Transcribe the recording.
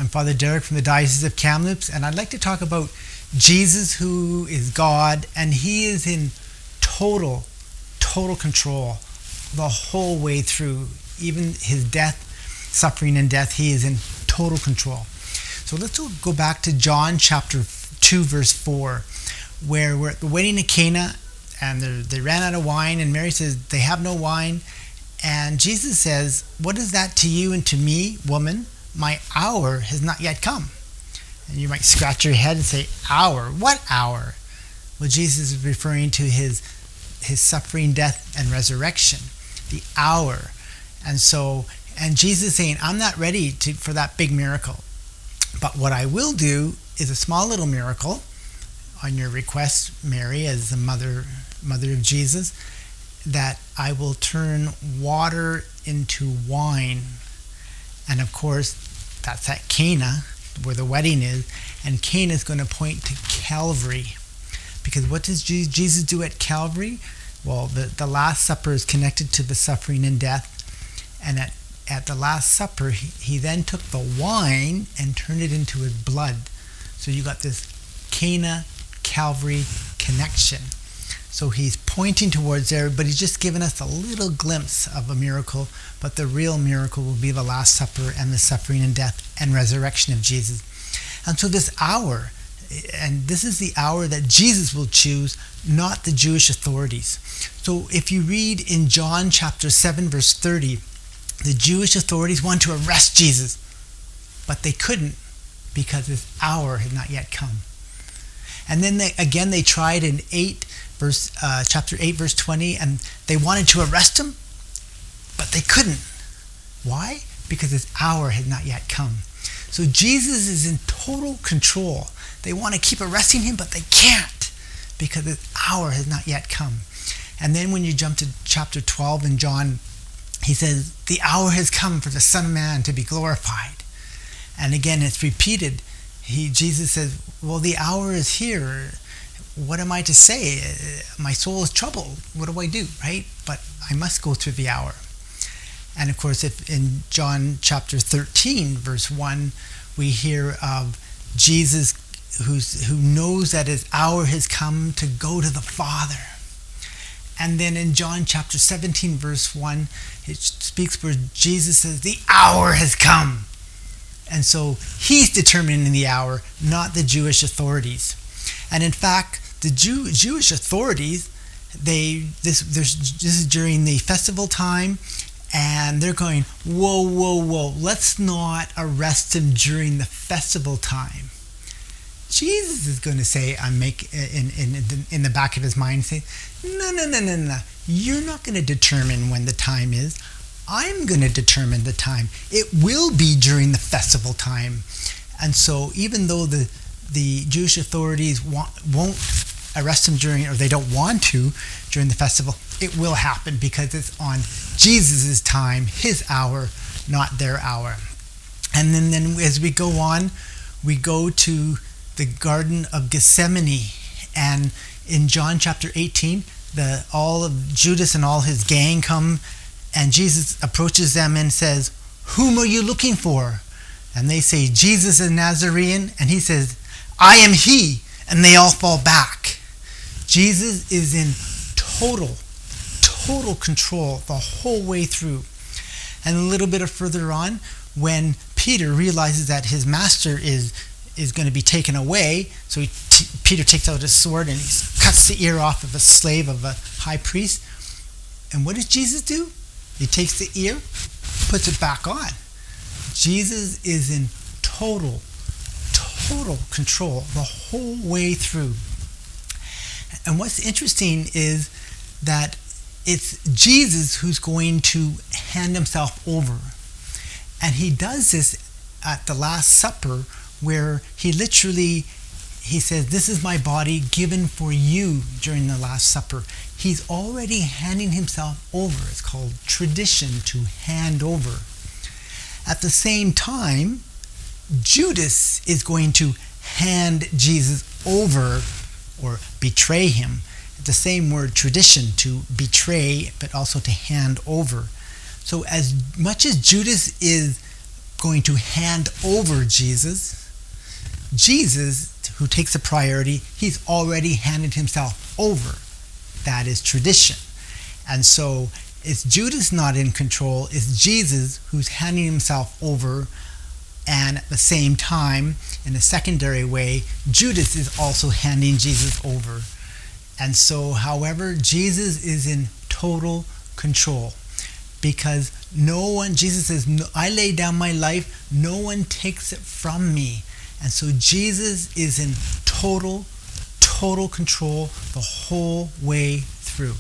I'm Father Derek from the Diocese of Kamloops, and I'd like to talk about Jesus, who is God, and He is in total control the whole way through. Even His death, suffering and death, He is in total control. So let's go back to John chapter 2, verse 4, where we're at the wedding at Cana, and they ran out of wine, and Mary says, they have no wine. And Jesus says, what is that to you and to me, woman? My hour has not yet come. And you might scratch your head and say, hour? What hour? Well, Jesus is referring to his suffering, death, and resurrection, the hour. And Jesus is saying, I'm not ready for that big miracle. But what I will do is a small little miracle on your request, Mary, as the mother of Jesus, that I will turn water into wine. And of course, that's at Cana, where the wedding is. And Cana is going to point to Calvary. Because what does Jesus do at Calvary? Well, the Last Supper is connected to the suffering and death. And at the Last Supper, he then took the wine and turned it into his blood. So you got this Cana, Calvary connection. So he's pointing towards there, but he's just given us a little glimpse of a miracle. But the real miracle will be the Last Supper and the suffering and death and resurrection of Jesus. And so this hour, and this is the hour that Jesus will choose, not the Jewish authorities. So if you read in John chapter 7, verse 30, the Jewish authorities wanted to arrest Jesus, but they couldn't because his hour had not yet come. And then they tried in chapter 8, verse 20, and they wanted to arrest him, but they couldn't. Why? Because his hour had not yet come. So Jesus is in total control. They want to keep arresting him, but they can't because his hour has not yet come. And then when you jump to chapter 12 in John, he says, the hour has come for the Son of Man to be glorified. And again, it's repeated. Jesus says, well, the hour is here. What am I to say? My soul is troubled. What do I do, right? But I must go through the hour. And of course, if in John chapter 13, verse 1, we hear of Jesus who knows that his hour has come to go to the Father. And then in John chapter 17, verse 1, it speaks where Jesus says, the hour has come. And so he's determining the hour, not the Jewish authorities. And in fact, the Jewish authorities, this is during the festival time, and they're going, whoa, let's not arrest him during the festival time. Jesus is going to say, in the back of his mind, say, no. You're not going to determine when the time is. I'm going to determine the time. It will be during the festival time. And so even though the Jewish authorities won't arrest him during, or they don't want to during the festival, it will happen because it's on Jesus' time, his hour, not their hour. And then as we go on, we go to the Garden of Gethsemane. And in John chapter 18, all of Judas and all his gang come, and Jesus approaches them and says, whom are you looking for? And they say, Jesus the Nazarene. And he says, I am he. And they all fall back. Jesus is in total control the whole way through. And a little bit further on, when Peter realizes that his master is going to be taken away, so Peter takes out his sword and he cuts the ear off of a slave of a high priest. And what does Jesus do? He takes the ear, puts it back on. Jesus is in total control the whole way through. And what's interesting is that it's Jesus who's going to hand himself over. And he does this at the Last Supper, where he says, this is my body given for you during the Last Supper. He's already handing himself over. It's called tradition, to hand over. At the same time, Judas is going to hand Jesus over or betray him. The same word, tradition, to betray, but also to hand over. So as much as Judas is going to hand over Jesus. Jesus, who takes the priority, he's already handed himself over. That is tradition. And so it's Judas not in control, it's Jesus who's handing himself over, and at the same time, in a secondary way, Judas is also handing Jesus over. And so, however, Jesus is in total control, because no one, Jesus says, I lay down my life, no one takes it from me. And so Jesus is in total control the whole way through.